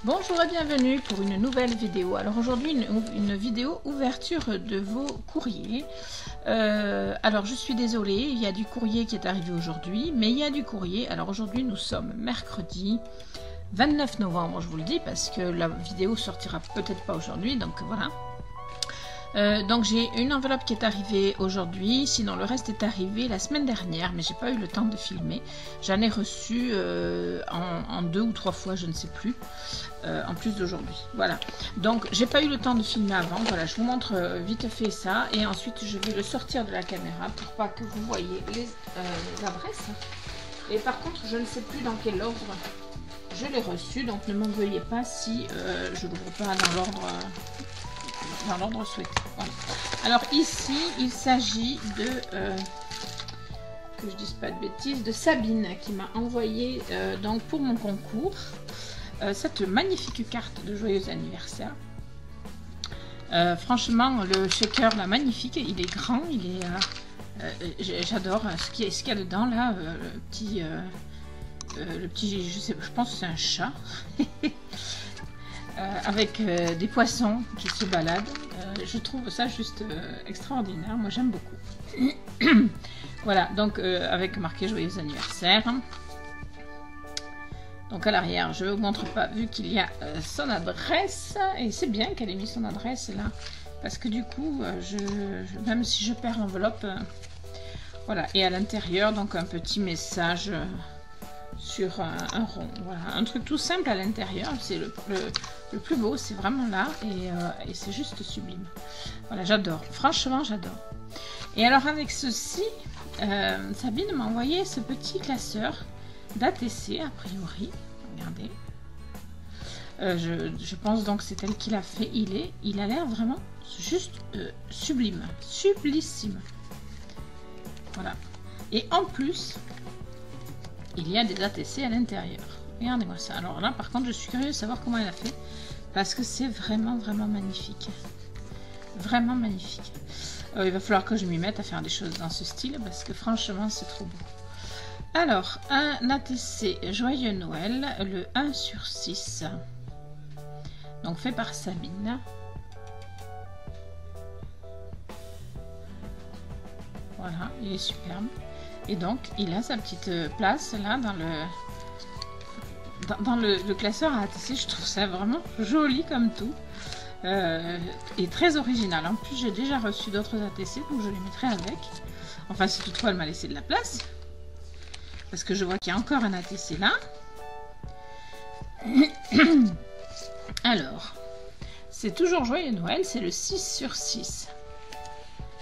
Bonjour et bienvenue pour une nouvelle vidéo. Alors aujourd'hui une vidéo ouverture de vos courriers. Alors je suis désolée, il y a du courrier qui est arrivé aujourd'hui, mais il y a du courrier. Alors aujourd'hui nous sommes mercredi 29 novembre, je vous le dis, parce que la vidéo sortira peut-être pas aujourd'hui, donc voilà. Donc j'ai une enveloppe qui est arrivée aujourd'hui, sinon le reste est arrivé la semaine dernière, mais j'ai pas eu le temps de filmer. J'en ai reçu en 2 ou 3 fois, je ne sais plus, en plus d'aujourd'hui. Voilà, donc j'ai pas eu le temps de filmer avant. Voilà, je vous montre vite fait ça, et ensuite je vais le sortir de la caméra pour pas que vous voyez les adresses. Et par contre, je ne sais plus dans quel ordre je l'ai reçu, donc ne m'en veuillez pas si je l'ouvre pas dans l'ordre souhaité. Voilà. Alors ici, il s'agit de, que je dise pas de bêtises, de Sabine qui m'a envoyé donc pour mon concours cette magnifique carte de joyeux anniversaire. Franchement, le shaker là, magnifique, il est grand, il est, j'adore ce qu'il y a dedans là, le petit, je pense que c'est un chat. Avec des poissons qui se baladent. Je trouve ça juste extraordinaire. Moi j'aime beaucoup. Voilà, donc avec marqué joyeux anniversaire. Donc à l'arrière, je ne vous montre pas vu qu'il y a son adresse. Et c'est bien qu'elle ait mis son adresse là. Parce que du coup, même si je perds l'enveloppe, voilà. Et à l'intérieur, donc un petit message sur un rond, voilà, un truc tout simple à l'intérieur. C'est le plus beau, c'est vraiment là, et c'est juste sublime. Voilà, j'adore, franchement j'adore. Et alors avec ceci, Sabine m'a envoyé ce petit classeur d'ATC a priori. Regardez, je pense donc c'est elle qui l'a fait. Il a l'air vraiment juste sublime, sublissime. Voilà, et en plus il y a des ATC à l'intérieur. Regardez-moi ça. Alors là, par contre, je suis curieuse de savoir comment elle a fait. Parce que c'est vraiment, vraiment magnifique. Vraiment magnifique. Il va falloir que je m'y mette à faire des choses dans ce style. Parce que franchement, c'est trop beau. Alors, un ATC Joyeux Noël. Le 1/6. Donc, fait par Sabine. Voilà, il est superbe. Et donc, il a sa petite place là dans le classeur à ATC. Je trouve ça vraiment joli comme tout. Et très original. En plus, j'ai déjà reçu d'autres ATC, donc je les mettrai avec. Enfin, si toutefois elle m'a laissé de la place. Parce que je vois qu'il y a encore un ATC là. Alors, c'est toujours Joyeux Noël, c'est le 6/6.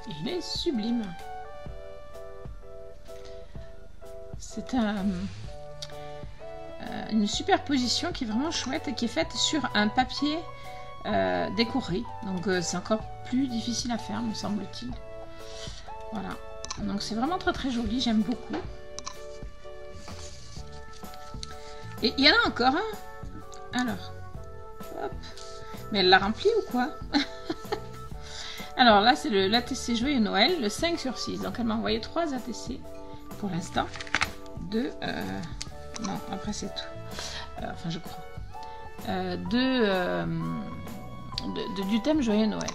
Il est sublime. C'est une superposition qui est vraiment chouette et qui est faite sur un papier décoré. Donc c'est encore plus difficile à faire, me semble-t-il. Voilà. Donc c'est vraiment très très joli, j'aime beaucoup. Et il y en a encore un. Alors, hop. Mais elle l'a rempli ou quoi? Alors là c'est l'ATC Joyeux Noël, le 5/6. Donc elle m'a envoyé 3 ATC pour l'instant. Non, après c'est tout. Enfin, je crois. Du thème Joyeux Noël.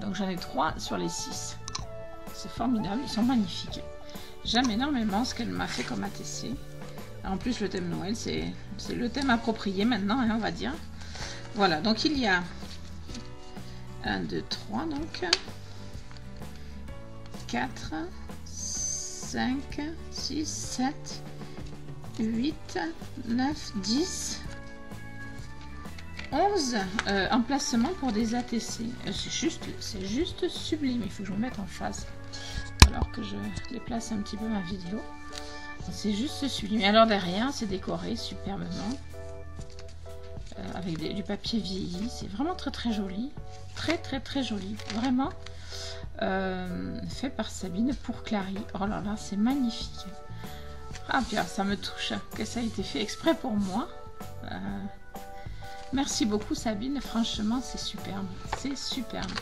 Donc j'en ai 3 sur les 6. C'est formidable, ils sont magnifiques. J'aime énormément ce qu'elle m'a fait comme ATC. En plus, le thème Noël, c'est le thème approprié maintenant, hein, on va dire. Voilà, donc il y a 1, 2, 3, donc 4, 5, 6, 7, 8, 9, 10, 11 emplacements pour des ATC. C'est juste sublime. Il faut que je me mette en face alors que je déplace un petit peu ma vidéo. C'est juste sublime. Alors derrière, c'est décoré superbement avec du papier vieilli. C'est vraiment très très joli. Très très très joli. Vraiment fait par Sabine pour Clary. Oh là là, c'est magnifique. Ah bien, ça me touche que ça a été fait exprès pour moi. Merci beaucoup Sabine, franchement c'est superbe. C'est superbe.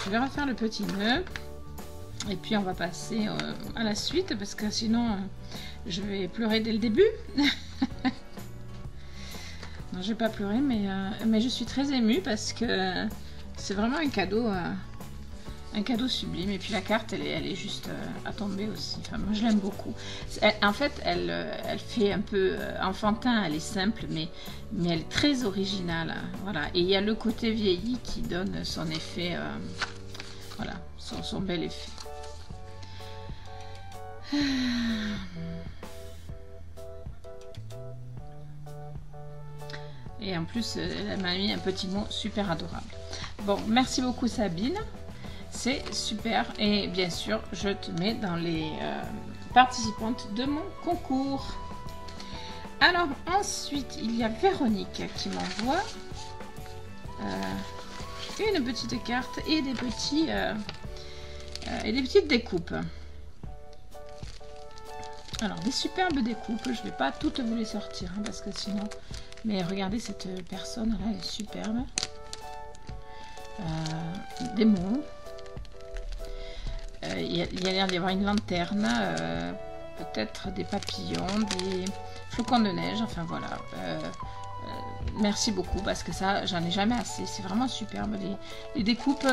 Je vais refaire le petit nœud. Et puis on va passer à la suite parce que sinon je vais pleurer dès le début. j'ai pas pleuré, mais je suis très émue parce que c'est vraiment un cadeau sublime. Et puis la carte, elle est juste à tomber aussi. Enfin, moi, je l'aime beaucoup. En fait, elle fait un peu enfantin, elle est simple, mais elle est très originale. Hein, voilà. Et il y a le côté vieilli qui donne son effet, voilà, son bel effet. Et en plus, elle m'a mis un petit mot super adorable. Bon, merci beaucoup Sabine. C'est super. Et bien sûr, je te mets dans les participantes de mon concours. Alors, ensuite, il y a Véronique qui m'envoie une petite carte et des petites découpes. Alors, des superbes découpes. Je ne vais pas toutes vous les sortir hein, parce que sinon... Mais regardez cette personne là, elle est superbe. Des mots. Il y a l'air d'y avoir une lanterne. Peut-être des papillons, des flocons de neige. Enfin voilà. Merci beaucoup parce que ça, j'en ai jamais assez. C'est vraiment superbe. Les découpes,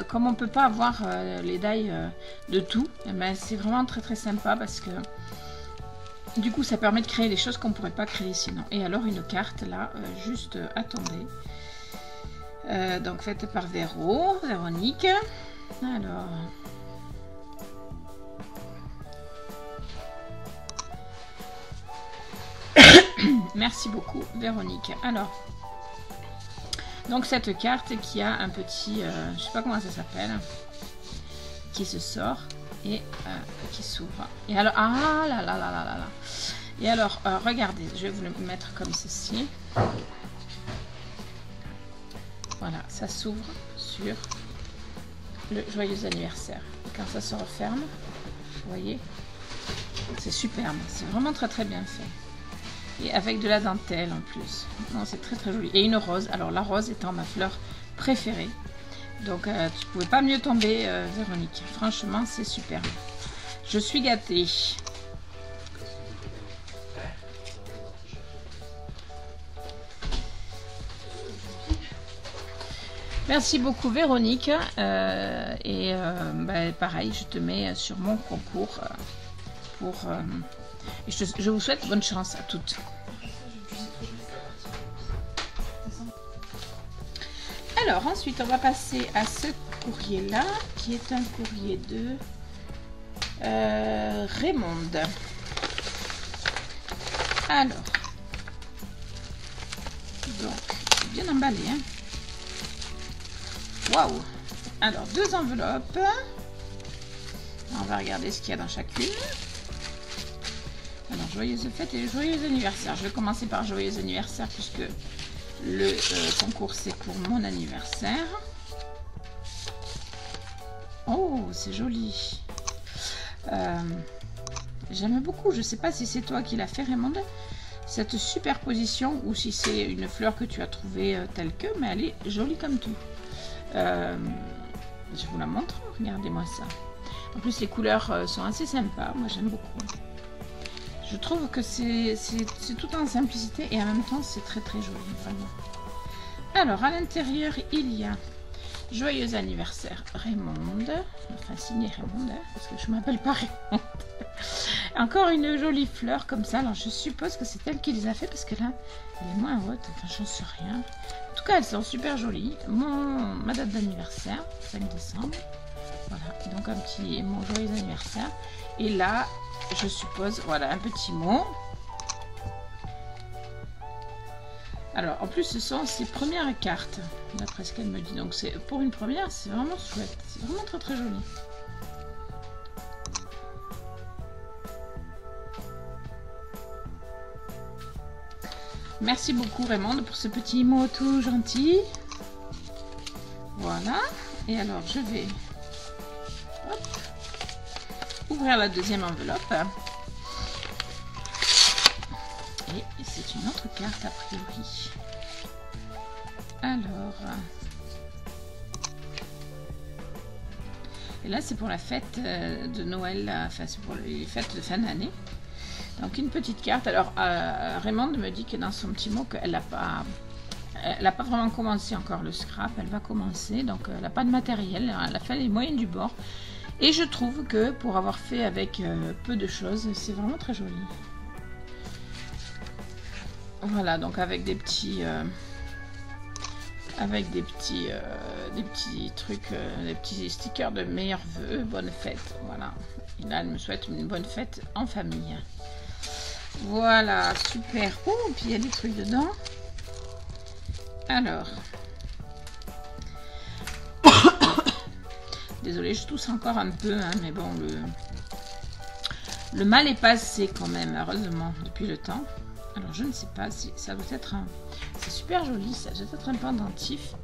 comme on ne peut pas avoir les die de tout, ben, c'est vraiment très très sympa parce que du coup, ça permet de créer des choses qu'on ne pourrait pas créer sinon. Et alors, une carte, là, juste, attendez. Donc, faite par Véronique. Alors... Merci beaucoup, Véronique. Alors, donc, cette carte qui a un petit... je sais pas comment ça s'appelle. Qui se sort. Et qui s'ouvre. Et alors, ah là là là là là là. Et alors, regardez, je vais vous le mettre comme ceci. Voilà, ça s'ouvre sur le joyeux anniversaire. Quand ça se referme, vous voyez, c'est superbe. C'est vraiment très très bien fait. Et avec de la dentelle en plus. Non, c'est très très joli. Et une rose. Alors, la rose étant ma fleur préférée. Donc, tu ne pouvais pas mieux tomber, Véronique. Franchement, c'est super. Je suis gâtée. Merci beaucoup, Véronique. Bah, pareil, je te mets sur mon concours pour... et je vous souhaite bonne chance à toutes. Alors, ensuite, on va passer à ce courrier-là, qui est un courrier de Raymonde. Alors, donc, bien emballé, hein. Waouh! Alors, 2 enveloppes. On va regarder ce qu'il y a dans chacune. Alors, joyeuses fêtes et joyeux anniversaire. Je vais commencer par joyeux anniversaire puisque le concours c'est pour mon anniversaire. Oh, c'est joli. J'aime beaucoup. Je ne sais pas si c'est toi qui l'as fait, Raymonde, cette superposition, ou si c'est une fleur que tu as trouvée telle que, mais elle est jolie comme tout. Je vous la montre. Regardez-moi ça. En plus, les couleurs sont assez sympas. Moi, j'aime beaucoup. Je trouve que c'est tout en simplicité et en même temps, c'est très très joli, vraiment. Alors, à l'intérieur, il y a joyeux anniversaire Raymonde. Enfin, signé Raymonde, hein, parce que je ne m'appelle pas Raymonde. Encore une jolie fleur comme ça. Alors, je suppose que c'est elle qui les a fait parce que là, elle est moins haute. Enfin, j'en sais rien. En tout cas, elles sont super jolies. Ma date d'anniversaire, 5 décembre. Voilà, donc mon joyeux anniversaire. Et là, je suppose, voilà, un petit mot. Alors, en plus, ce sont ses premières cartes, d'après ce qu'elle me dit. Donc, pour une première, c'est vraiment chouette. C'est vraiment très très joli. Merci beaucoup, Raymonde, pour ce petit mot tout gentil. Voilà. Et alors, je vais ouvrir la deuxième enveloppe. Et c'est une autre carte a priori. Alors. Et là, c'est pour la fête de Noël. Enfin, c'est pour les fêtes de fin d'année. Donc une petite carte. Alors Raymond me dit que dans son petit mot qu'elle n'a pas vraiment commencé encore le scrap. Elle va commencer, donc elle n'a pas de matériel. Elle a fait les moyennes du bord. Et je trouve que pour avoir fait avec peu de choses, c'est vraiment très joli. Voilà, donc avec des petits trucs, des petits stickers de meilleurs vœux, bonne fête. Voilà. Et là, elle me souhaite une bonne fête en famille. Voilà, super. Oh, puis il y a des trucs dedans. Alors. Désolée, je tousse encore un peu, hein, mais bon, le mal est passé quand même, heureusement, depuis le temps. Alors, je ne sais pas si ça doit être un... C'est super joli, ça doit être un pendentif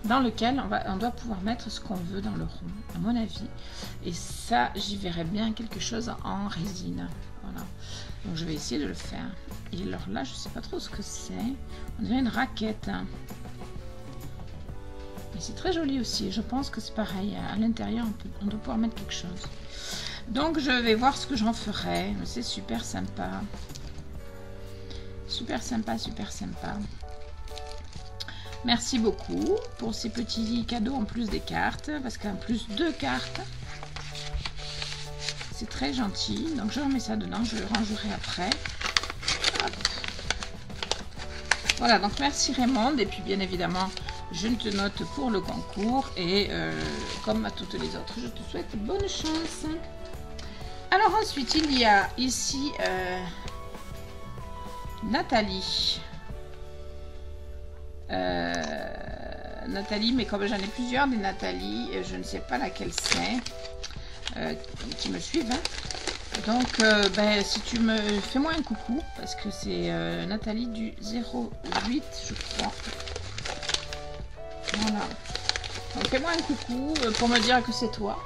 dans lequel on doit pouvoir mettre ce qu'on veut dans le rond, à mon avis. Et ça, j'y verrais bien quelque chose en résine. Voilà. Donc, je vais essayer de le faire. Et alors là, je ne sais pas trop ce que c'est. On dirait une raquette. Mais c'est très joli aussi. Je pense que c'est pareil. À l'intérieur, on doit pouvoir mettre quelque chose. Donc, je vais voir ce que j'en ferai. C'est super sympa. Super sympa, super sympa. Merci beaucoup pour ces petits cadeaux en plus des cartes. Parce qu'en plus 2 cartes. C'est très gentil. Donc, je remets ça dedans. Je le rangerai après. Hop. Voilà, donc merci Raymond. Et puis, bien évidemment... Je te note pour le concours et comme à toutes les autres, je te souhaite bonne chance. Alors ensuite, il y a ici Nathalie. Nathalie, mais comme j'en ai plusieurs des Nathalie, je ne sais pas laquelle c'est, qui me suivent. Hein. Donc, si tu me... Fais-moi un coucou, parce que c'est Nathalie du 08, je crois. Voilà. Donc fais-moi un coucou pour me dire que c'est toi.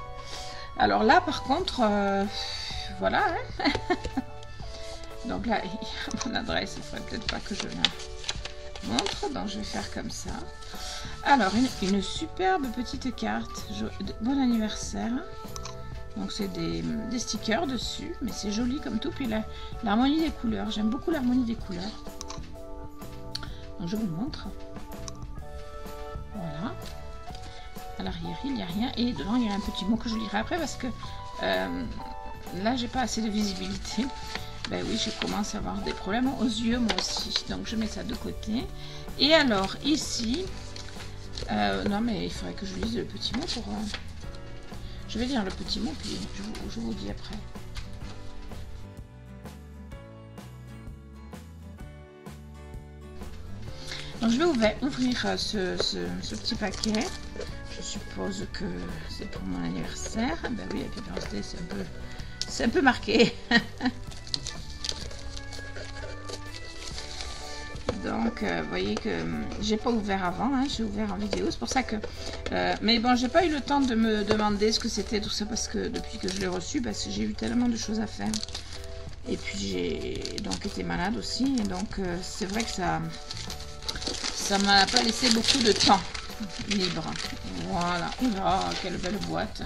Alors là par contre, voilà. Hein. Donc là, il y a mon adresse, il ne faudrait peut-être pas que je la montre. Donc je vais faire comme ça. Alors une superbe petite carte. Bon anniversaire. Donc c'est des stickers dessus, mais c'est joli comme tout. Puis l'harmonie des couleurs. J'aime beaucoup l'harmonie des couleurs. Donc je vous montre. Voilà. À l'arrière, il n'y a rien. Et dedans, il y a un petit mot que je lirai après parce que là, j'ai pas assez de visibilité. Ben oui, je commence à avoir des problèmes aux yeux, moi aussi. Donc, je mets ça de côté. Et alors, ici... non, mais il faudrait que je lise le petit mot pour... Je vais lire le petit mot, puis je vous dis après. Donc je vais ouvrir ce petit paquet. Je suppose que c'est pour mon anniversaire. Ben oui, Happy Birthday, c'est un peu marqué. Donc, vous voyez que j'ai pas ouvert avant, hein, j'ai ouvert en vidéo. C'est pour ça que... mais bon, j'ai pas eu le temps de me demander ce que c'était tout ça parce que depuis que je l'ai reçu, parce que j'ai eu tellement de choses à faire. Et puis j'ai donc été malade aussi. Et donc, c'est vrai que ça m'a pas laissé beaucoup de temps libre. Voilà. Oula, quelle belle boîte.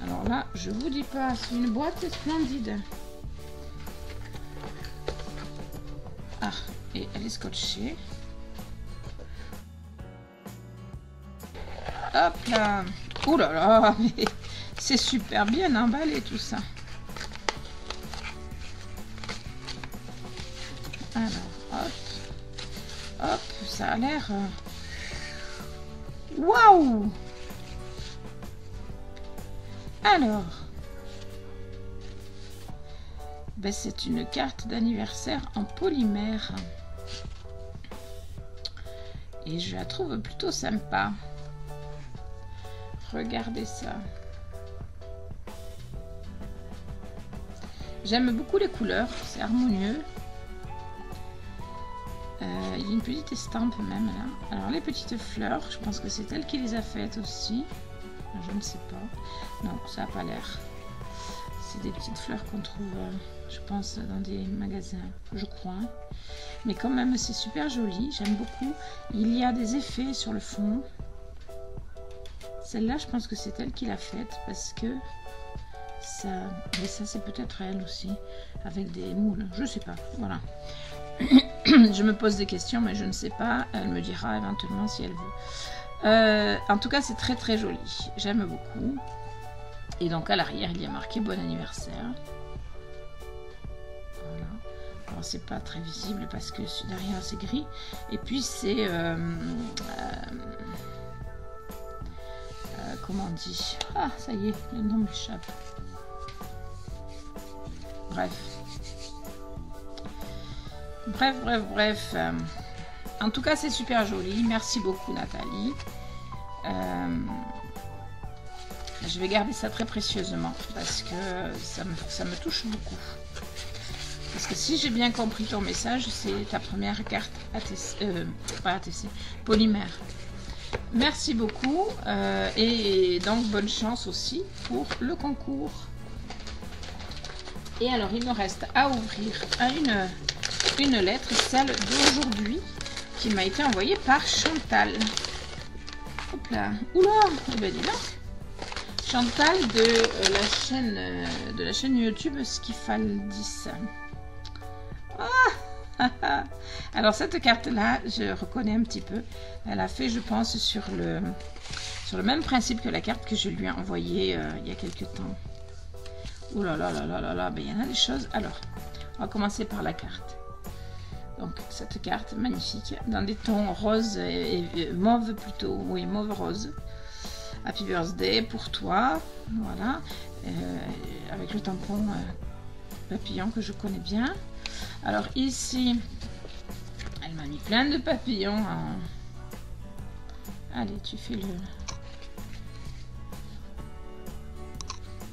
Alors là, je vous dis pas, c'est une boîte splendide. Ah, et elle est scotchée. Hop là. Ouh là là, mais c'est super bien emballé tout ça. Alors, hop. Hop, ça a l'air... Waouh! Alors, ben, c'est une carte d'anniversaire en polymère. Et je la trouve plutôt sympa. Regardez ça. J'aime beaucoup les couleurs, c'est harmonieux. Il y a une petite estampe même là. Alors les petites fleurs, je pense que c'est elle qui les a faites aussi. Je ne sais pas. Non, ça n'a pas l'air. C'est des petites fleurs qu'on trouve, je pense, dans des magasins, je crois. Mais quand même, c'est super joli. J'aime beaucoup. Il y a des effets sur le fond. Celle-là, je pense que c'est elle qui l'a faite parce que ça, mais ça c'est peut-être elle aussi, avec des moules, je sais pas, voilà. Je me pose des questions, mais je ne sais pas, elle me dira éventuellement si elle veut. En tout cas, c'est très très joli, j'aime beaucoup. Et donc à l'arrière, il y a marqué bon anniversaire. Voilà. Alors c'est pas très visible parce que derrière c'est gris. Et puis c'est... comment on dit? Ah, ça y est, le nom m'échappe. Bref. Bref. En tout cas, c'est super joli. Merci beaucoup, Nathalie. Je vais garder ça très précieusement parce que ça me touche beaucoup. Parce que si j'ai bien compris ton message, c'est ta première carte ATC, pas ATC, polymère. Merci beaucoup et donc bonne chance aussi pour le concours. Et alors, il me reste à ouvrir une lettre, celle d'aujourd'hui, qui m'a été envoyée par Chantal. Hop là. Oula, eh ben dis donc. Chantal de la chaîne YouTube Skifaldis. Ah. Alors cette carte là, je reconnais un petit peu. Elle a fait, je pense, sur le même principe que la carte que je lui ai envoyée il y a quelques temps. Oh là là là là là là, ben, il y en a des choses. Alors, on va commencer par la carte. Donc cette carte magnifique dans des tons rose et mauve plutôt, oui, mauve rose. Happy birthday pour toi, voilà, avec le tampon papillon que je connais bien. Alors ici, elle m'a mis plein de papillons. Hein. Allez, tu fais le...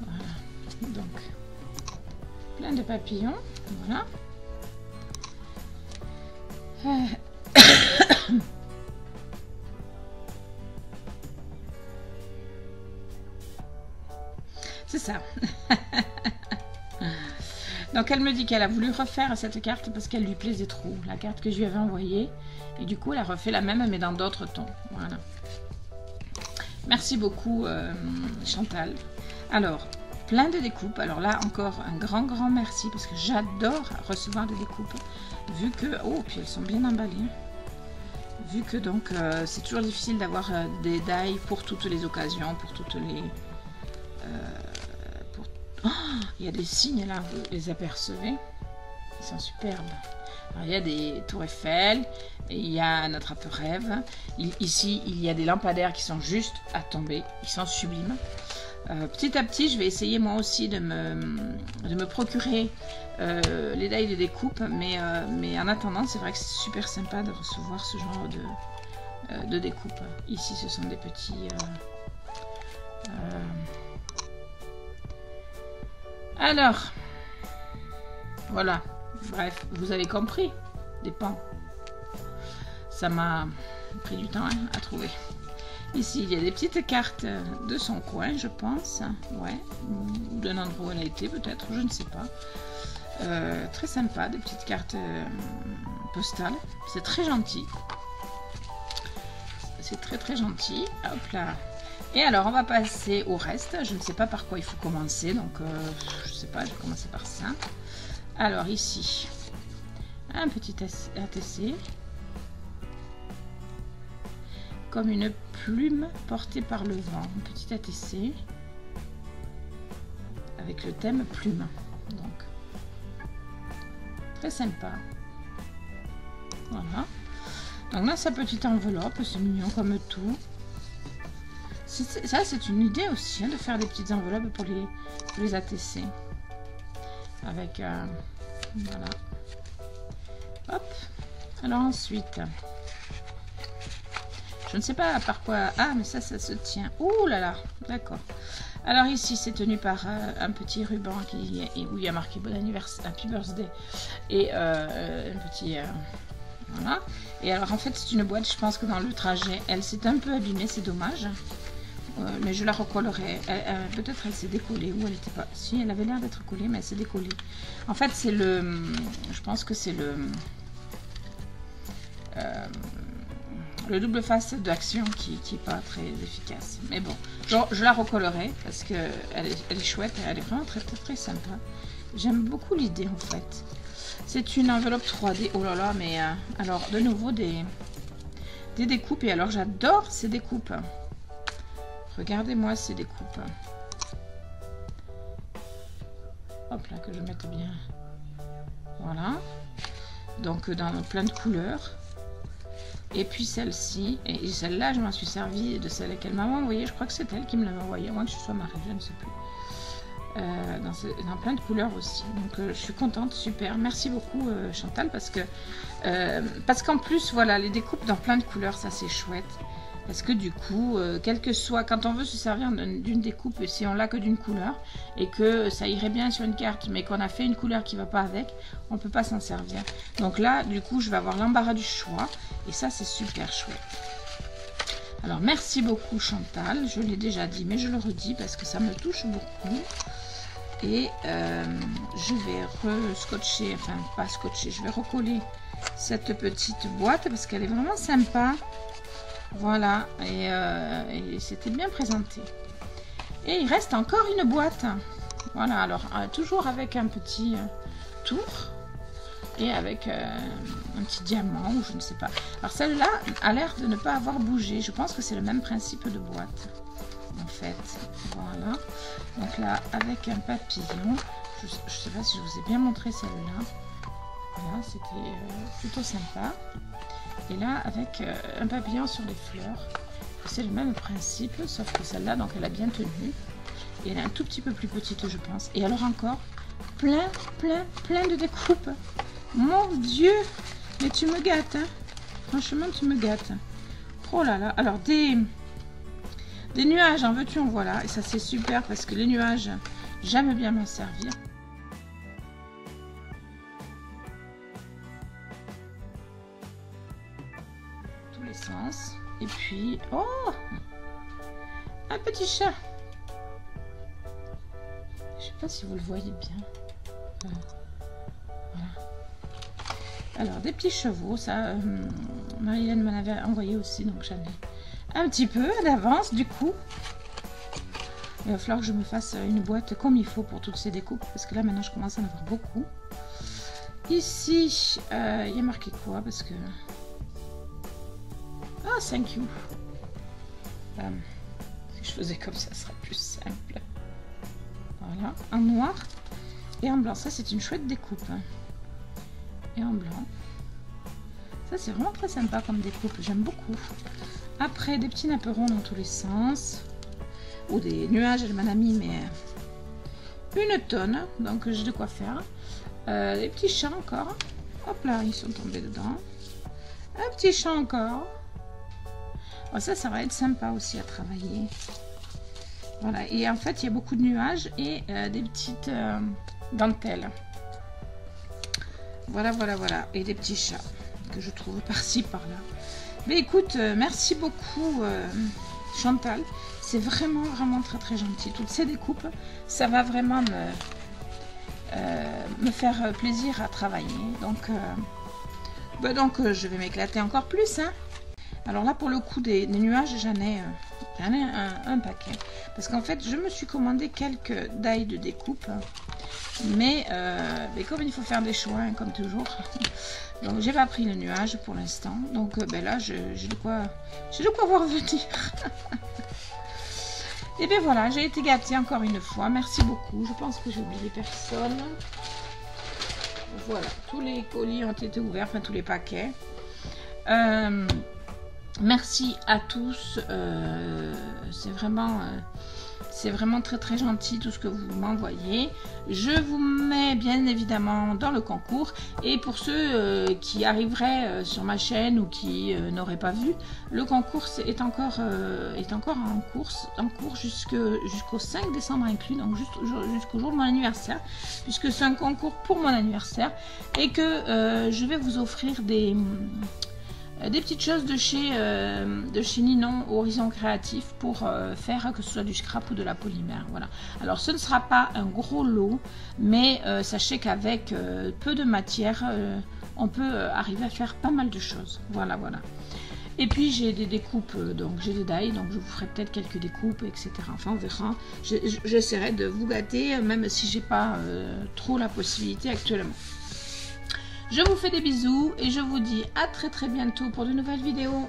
Voilà, donc, plein de papillons, voilà. C'est ça. Donc elle me dit qu'elle a voulu refaire cette carte parce qu'elle lui plaisait trop, la carte que je lui avais envoyée. Et du coup, elle a refait la même, mais dans d'autres tons. Voilà. Merci beaucoup, Chantal. Alors, plein de découpes. Alors là, encore un grand merci parce que j'adore recevoir des découpes. Vu que... Oh, puis elles sont bien emballées. Vu que donc, c'est toujours difficile d'avoir des die pour toutes les occasions, pour toutes les... Oh, il y a des signes là, vous les apercevez? Ils sont superbes. Alors, il y a des tours Eiffel, et il y a un attrape-rêve. Ici, il y a des lampadaires qui sont juste à tomber. Ils sont sublimes. Petit à petit, je vais essayer moi aussi de me procurer les dailles de découpe. Mais en attendant, c'est vrai que c'est super sympa de recevoir ce genre de découpe. Ici, ce sont des petits... Alors, voilà, bref, vous avez compris, des pans. Ça m'a pris du temps hein, à trouver. Ici, il y a des petites cartes de son coin, je pense. Ouais, ou d'un endroit où elle a été, peut-être, je ne sais pas. Très sympa, des petites cartes postales. C'est très gentil. C'est très gentil. Hop là. Et alors, on va passer au reste. Je ne sais pas par quoi il faut commencer, donc je ne sais pas, je vais commencer par ça. Alors ici, un petit ATC, comme une plume portée par le vent. Un petit ATC, avec le thème plume. Donc, très sympa. Voilà. Donc là, sa petite enveloppe, c'est mignon comme tout. Ça, c'est une idée aussi, hein, de faire des petites enveloppes pour les ATC. Avec... voilà. Hop. Alors ensuite... Je ne sais pas par quoi... Ah, mais ça se tient. Ouh là là. D'accord. Alors ici, c'est tenu par un petit ruban où il y a marqué bon anniversaire, happy birthday. Et un petit... voilà. Et alors en fait, c'est une boîte, je pense que dans le trajet, elle s'est un peu abîmée, c'est dommage. Mais je la recollerai. Peut-être elle s'est décollée ou elle n'était pas. Si, elle avait l'air d'être collée, mais elle s'est décollée. En fait, c'est le. Je pense que c'est le le double face d'action qui est pas très efficace. Mais bon, je la recollerai parce que elle est chouette et elle est vraiment très très très sympa. J'aime beaucoup l'idée en fait. C'est une enveloppe 3D. Oh là là, mais alors de nouveau des découpes. Et alors j'adore ces découpes. Regardez-moi ces découpes. Hop là, que je mette bien. Voilà. Donc dans plein de couleurs. Et puis celle-ci. Et celle-là, je m'en suis servi de celle qu'elle m'a envoyée. Je crois que c'est elle qui me l'avait envoyée. À moins que je sois mariée, je ne sais plus. Dans plein de couleurs aussi. Donc je suis contente, super. Merci beaucoup Chantal parce qu'en plus, voilà, les découpes dans plein de couleurs, ça c'est chouette. Parce que du coup, quel que soit, quand on veut se servir d'une découpe, si on l'a que d'une couleur, et que ça irait bien sur une carte, mais qu'on a fait une couleur qui ne va pas avec, on ne peut pas s'en servir. Donc là, du coup, je vais avoir l'embarras du choix, et ça, c'est super chouette. Alors, merci beaucoup Chantal, je l'ai déjà dit, mais je le redis parce que ça me touche beaucoup. Et je vais re-scotcher, enfin, pas scotcher, je vais recoller cette petite boîte parce qu'elle est vraiment sympa. Voilà, et c'était bien présenté. Et il reste encore une boîte. Voilà, alors toujours avec un petit tour et avec un petit diamant ou je ne sais pas. Alors celle-là a l'air de ne pas avoir bougé. Je pense que c'est le même principe de boîte. En fait, voilà. Donc là, avec un papillon. Je ne sais pas si je vous ai bien montré celle-là. Voilà, c'était plutôt sympa. Et là, avec un papillon sur les fleurs, c'est le même principe, sauf que celle-là, donc elle a bien tenu. Et elle est un tout petit peu plus petite, je pense. Et alors encore, plein de découpes. Mon Dieu, mais tu me gâtes, hein. Franchement, tu me gâtes. Oh là là, alors des nuages, en veux-tu, en voilà. Et ça, c'est super parce que les nuages, j'aime bien m'en servir. Sens. Et puis, oh, un petit chat. Je sais pas si vous le voyez bien. Voilà. Alors, des petits chevaux, ça, Marie-Hélène m'en avait envoyé aussi, donc j'en ai un petit peu d'avance du coup. Il va falloir que je me fasse une boîte comme il faut pour toutes ces découpes, parce que là maintenant je commence à en avoir beaucoup. Ici, il y a marqué quoi? Parce que thank you. Si je faisais comme ça, ce serait plus simple. Voilà, en noir et en blanc. Ça, c'est une chouette découpe. Et en blanc. Ça, c'est vraiment très sympa comme découpe. J'aime beaucoup. Après, des petits napperons dans tous les sens. Ou des nuages, elle m'en a mis, mais une tonne. Donc, j'ai de quoi faire. Des petits chats encore. Hop là, ils sont tombés dedans. Un petit chat encore. Oh, ça va être sympa aussi à travailler. Voilà, et en fait, il y a beaucoup de nuages et des petites dentelles. Voilà. Et des petits chats que je trouve par-ci, par-là. Mais écoute, merci beaucoup Chantal. C'est vraiment très gentil. Toutes ces découpes, ça va vraiment me faire plaisir à travailler. Donc, je vais m'éclater encore plus, hein. Alors là, pour le coup des nuages, j'en ai un paquet. Parce qu'en fait, je me suis commandé quelques die de découpe. Mais comme il faut faire des choix, hein, comme toujours. Donc, j'ai pas pris le nuage pour l'instant. Donc, là, j'ai de quoi voir venir. Et bien voilà, j'ai été gâtée encore une fois. Merci beaucoup. Je pense que j'ai oublié personne. Voilà, tous les colis ont été ouverts, enfin tous les paquets. Merci à tous, c'est vraiment très gentil tout ce que vous m'envoyez. Je vous mets bien évidemment dans le concours, et pour ceux qui arriveraient sur ma chaîne ou qui n'auraient pas vu, le concours est encore en cours jusqu'au 5 décembre inclus, donc jusqu'au jour de mon anniversaire, puisque c'est un concours pour mon anniversaire, et que je vais vous offrir des petites choses de chez Ninon Horizon Créatif pour faire que ce soit du scrap ou de la polymère. Voilà. Alors ce ne sera pas un gros lot, mais sachez qu'avec peu de matière, on peut arriver à faire pas mal de choses. Voilà. Et puis j'ai des découpes, donc j'ai des die, donc je vous ferai peut-être quelques découpes, etc. Enfin on verra. J'essaierai de vous gâter, même si j'ai pas trop la possibilité actuellement. Je vous fais des bisous et je vous dis à très bientôt pour de nouvelles vidéos.